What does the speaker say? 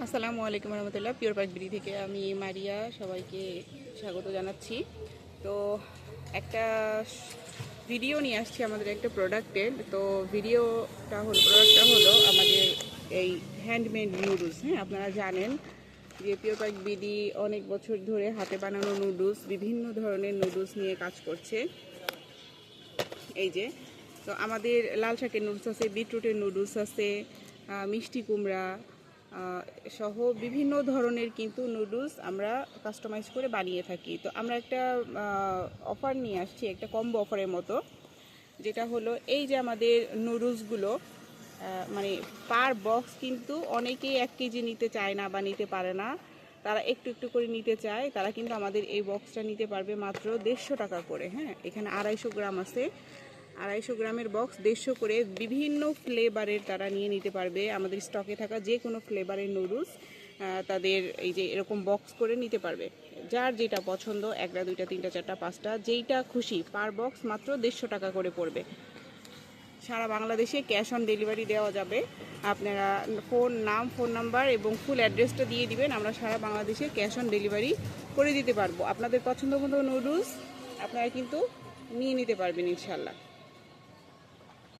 আসসালামু আলাইকুম রহমতুল্লাহ। পিওর পাক বিডি থেকে আমি মারিয়া সবাইকে স্বাগত জানাচ্ছি। তো একটা ভিডিও নিয়ে আসছি আমাদের একটা প্রোডাক্টের। তো প্রোডাক্টটা হলো আমাদের এই হ্যান্ডমেড নুডলস। হ্যাঁ, আপনারা জানেন যে পিওর পাক বিডি অনেক বছর ধরে হাতে বানানো নুডলস, বিভিন্ন ধরনের নুডলস নিয়ে কাজ করছে। এই যে, তো আমাদের লাল শাকের নুডলস আছে, বিটরুটের নুডলস আছে, মিষ্টি কুমড়া সহ বিভিন্ন ধরনের কিন্তু নুডলস আমরা কাস্টমাইজ করে বানিয়ে থাকি। তো আমরা একটা অফার নিয়ে আসছি, একটা কম্বো অফারের মতো, যেটা হলো এই যে আমাদের নুডলসগুলো মানে পার বক্স কিন্তু অনেকেই 1 কেজি নিতে চায় না বা নিতে পারে না, তারা একটু একটু করে নিতে চায়, তারা কিন্তু আমাদের এই বক্সটা নিতে পারবে মাত্র 150 টাকা করে। হ্যাঁ, এখানে 250 গ্রাম আছে, 250 গ্রামের বক্স 150 করে বিভিন্ন ফ্লেভারের তারা নিয়ে নিতে পারবে। আমাদের স্টকে থাকা যে কোনো ফ্লেভারের নুডলস তাদের এই যে এরকম বক্স করে নিতে পারবে। যার যেটা পছন্দ, 1টা 2টা 3টা 4টা 5টা যেইটা খুশি, পার বক্স মাত্র 150 টাকা করে পড়বে। সারা বাংলাদেশে ক্যাশ অন ডেলিভারি দেওয়া যাবে। আপনারা ফোন নাম্বার এবং ফুল অ্যাড্রেসটা দিয়ে দিবেন, আমরা সারা বাংলাদেশে ক্যাশ অন ডেলিভারি করে দিতে পারবো। আপনাদের পছন্দ মতো নুডলস আপনারা কিন্তু নিয়ে নিতে পারবেন ইনশাল্লাহ।